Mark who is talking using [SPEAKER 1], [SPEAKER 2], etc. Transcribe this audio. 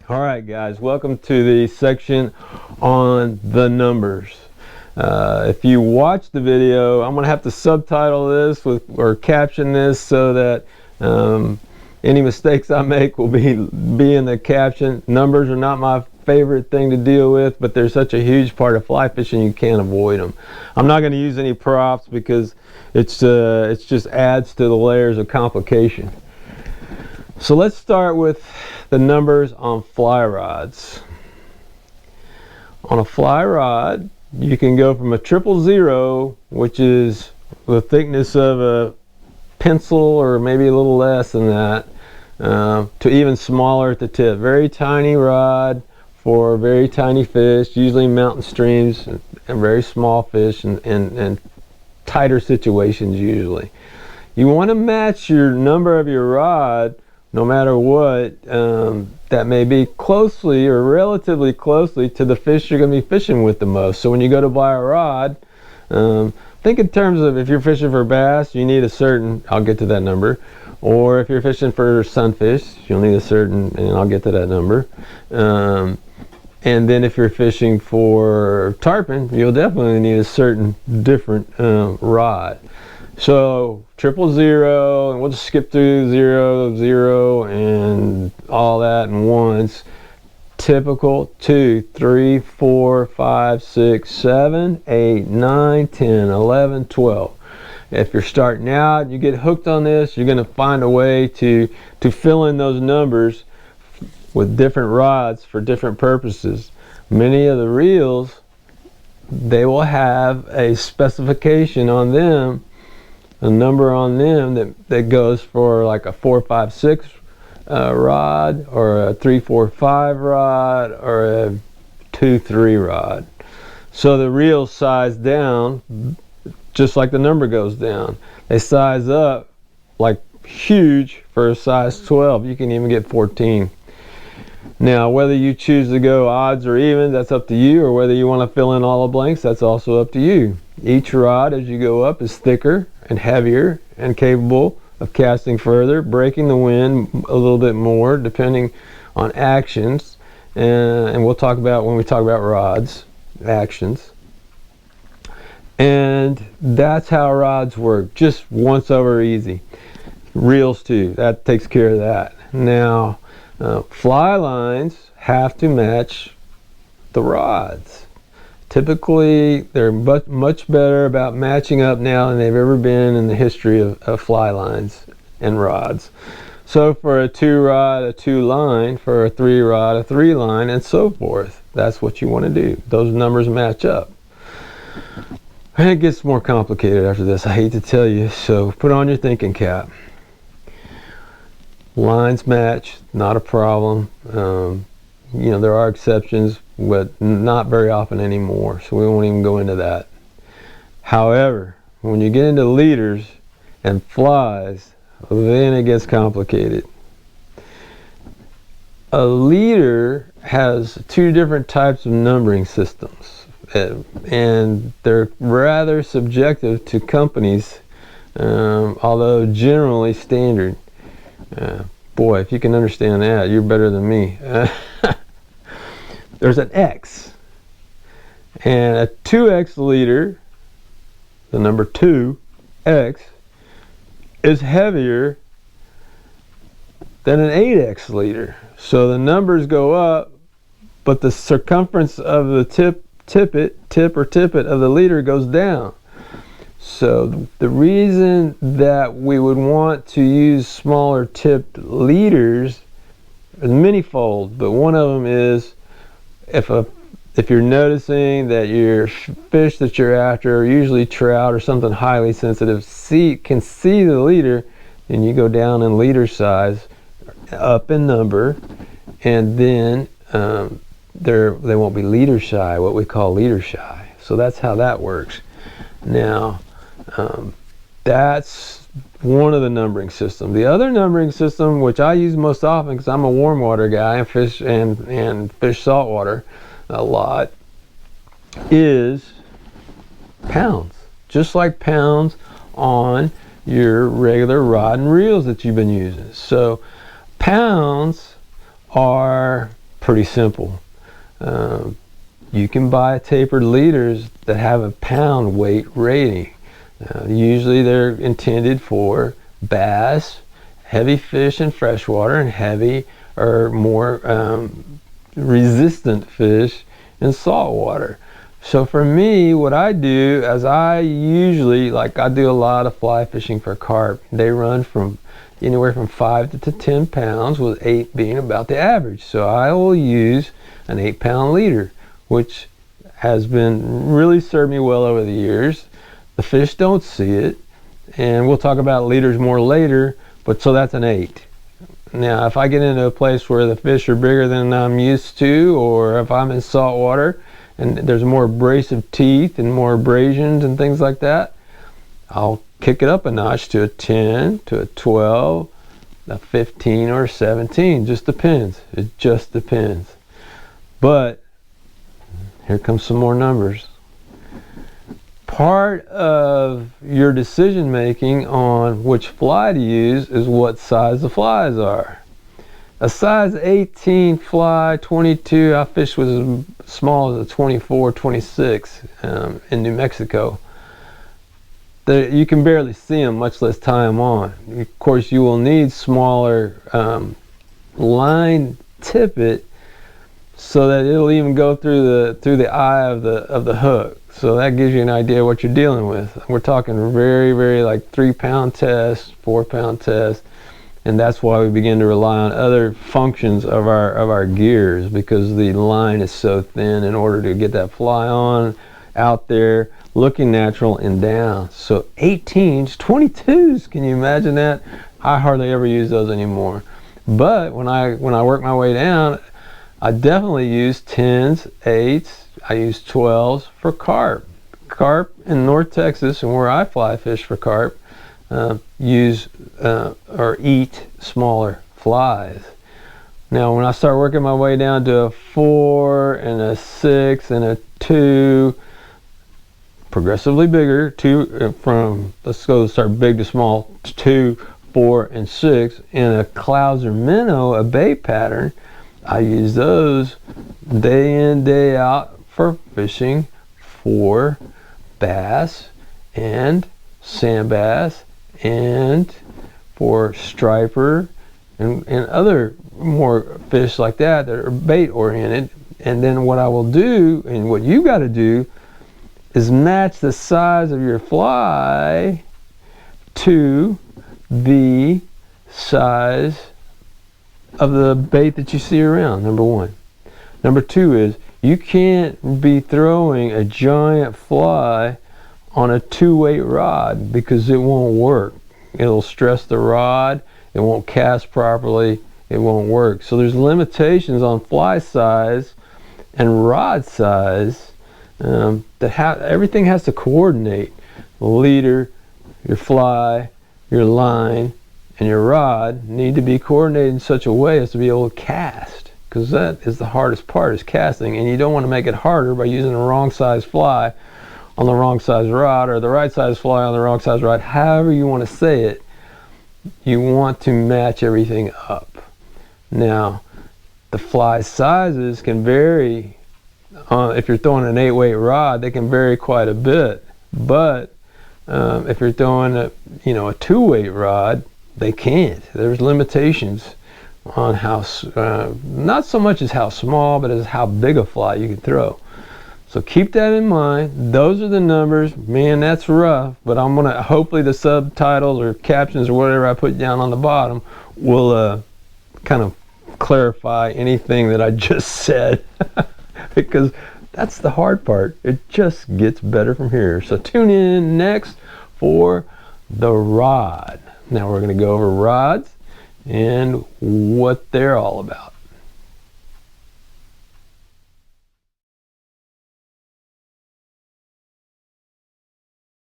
[SPEAKER 1] Alright guys, welcome to the section on the numbers. If you watch the video, I'm going to have to subtitle this or caption this so that any mistakes I make will be in the caption. Numbers are not my favorite thing to deal with, but they're such a huge part of fly fishing you can't avoid them. I'm not going to use any props because it's just adds to the layers of complication. So let's start with the numbers on fly rods. On a fly rod, you can go from a 000, which is the thickness of a pencil or maybe a little less than that, to even smaller at the tip. Very tiny rod for very tiny fish, usually mountain streams and very small fish and tighter situations usually. You want to match your number of your rod no matter what, that may be closely or relatively closely to the fish you're going to be fishing with the most. So when you go to buy a rod, think in terms of if you're fishing for bass, you need a certain, I'll get to that number, or if you're fishing for sunfish, you'll need a certain, and I'll get to that number. And then if you're fishing for tarpon, you'll definitely need a certain different rod. So 000, and we'll just skip through 0, 0, and all that in ones. Typical 2, 3, 4, 5, 6, 7, 8, 9, 10, 11, 12. If you're starting out and you get hooked on this, you're going to find a way to fill in those numbers with different rods for different purposes. Many of the reels, they will have a specification on them, a number on them that goes for like a 4, 5, 6 rod, or a 3, 4, 5 rod, or a 2, 3 rod. So the reels size down just like the number goes down. They size up like huge for a size 12. You can even get 14. Now whether you choose to go odds or even, that's up to you, or whether you want to fill in all the blanks, that's also up to you. Each rod as you go up is thicker and heavier and capable of casting further, breaking the wind a little bit more depending on actions, and we'll talk about, when we talk about rods, actions. And that's how rods work, just once over easy. Reels too, that takes care of that. Now fly lines have to match the rods. Typically they're much better about matching up now than they've ever been in the history of fly lines and rods. So for a 2 rod, a 2 line, for a 3 rod, a 3 line, and so forth. That's what you want to do. Those numbers match up. And it gets more complicated after this, I hate to tell you, so put on your thinking cap. Lines match, not a problem. You know, there are exceptions, but not very often anymore, so we won't even go into that. However, when you get into leaders and flies, then it gets complicated. A leader has 2 different types of numbering systems, and they're rather subjective to companies, although generally standard. Boy, if you can understand that, you're better than me. There's an X, and a 2X leader, the number 2, X, is heavier than an 8X leader. So the numbers go up, but the circumference of the tippet of the leader goes down. So the reason that we would want to use smaller tipped leaders is manyfold, but one of them is if you're noticing that your fish that you're after are usually trout or something highly sensitive, can see the leader, then you go down in leader size, up in number, and then they won't be leader shy, what we call leader shy. So that's how that works. Now that's one of the numbering systems. The other numbering system, which I use most often because I'm a warm water guy and fish saltwater a lot, is pounds. Just like pounds on your regular rod and reels that you've been using. So pounds are pretty simple. You can buy tapered leaders that have a pound weight rating. Usually they're intended for bass, heavy fish in freshwater, and heavy or more resistant fish in saltwater. So for me, what I do is I do a lot of fly fishing for carp. They run from anywhere from 5 to 10 pounds, with 8 being about the average. So I will use an 8-pound leader, which has been really served me well over the years. The fish don't see it, and we'll talk about leaders more later, but so that's an 8. Now, if I get into a place where the fish are bigger than I'm used to, or if I'm in salt water and there's more abrasive teeth and more abrasions and things like that, I'll kick it up a notch to a 10, to a 12, a 15, or a 17. Just depends. It just depends. But here comes some more numbers. Part of your decision making on which fly to use is what size the flies are. A size 18 fly, 22, I fished with as small as a 24, 26 in New Mexico. You can barely see them, much less tie them on. Of course, you will need smaller line tippet so that it'll even go through the eye of the hook. So that gives you an idea of what you're dealing with. We're talking very, very like 3-pound test, 4-pound test. And that's why we begin to rely on other functions of our gears, because the line is so thin in order to get that fly on, out there, looking natural and down. So 18s, 22s, can you imagine that? I hardly ever use those anymore. But when I work my way down, I definitely use 10s, 8s, I use 12s for carp. Carp in North Texas, and where I fly fish for carp, use or eat smaller flies. Now when I start working my way down to a 4 and a 6 and a 2, progressively bigger, let's go start big to small, 2, 4, and 6, in a clouds or minnow, a bait pattern, I use those day in, day out for fishing for bass and sand bass, and for striper and other more fish like that are bait oriented. And then what I will do, and what you got to do, is match the size of your fly to the size of the bait that you see around, number one. Number two is, you can't be throwing a giant fly on a 2-weight rod, because it won't work. It'll stress the rod, it won't cast properly, it won't work. So there's limitations on fly size and rod size everything has to coordinate. The leader, your fly, your line, and your rod need to be coordinated in such a way as to be able to cast, because that is the hardest part, is casting. And you don't want to make it harder by using the wrong size fly on the wrong size rod, or the right size fly on the wrong size rod. However you want to say it, you want to match everything up. Now, the fly sizes can vary. If you're throwing an 8-weight rod, they can vary quite a bit. But if you're throwing a 2-weight rod, they can't. There's limitations on how, not so much as how small, but as how big a fly you can throw. So keep that in mind. Those are the numbers. Man, that's rough, but I'm gonna, hopefully the subtitles or captions or whatever I put down on the bottom will kind of clarify anything that I just said, because that's the hard part. It just gets better from here. So tune in next for the rod. Now we're gonna go over rods and what they're all about.